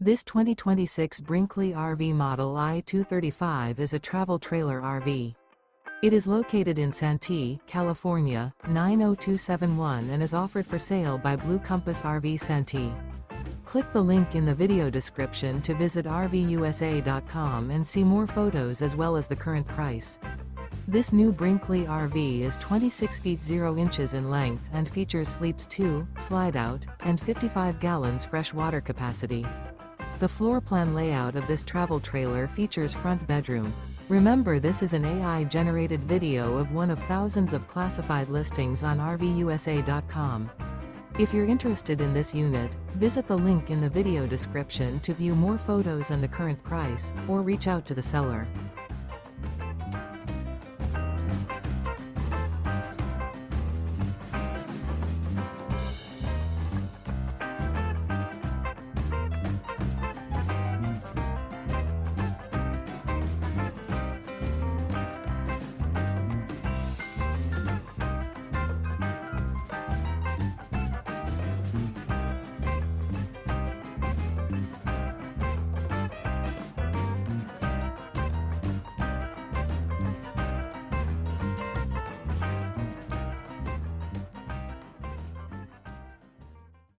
This 2026 Brinkley RV Model I 235 is a travel trailer RV. It is located in Santee, California, 90271 and is offered for sale by Blue Compass RV Santee. Click the link in the video description to visit RVUSA.com and see more photos as well as the current price. This new Brinkley RV is 26 feet 0 inches in length and features sleeps 2, slide-out, and 55 gallons fresh water capacity. The floor plan layout of this travel trailer features front bedroom. Remember, this is an AI-generated video of one of thousands of classified listings on RVUSA.com. If you're interested in this unit, visit the link in the video description to view more photos and the current price, or reach out to the seller.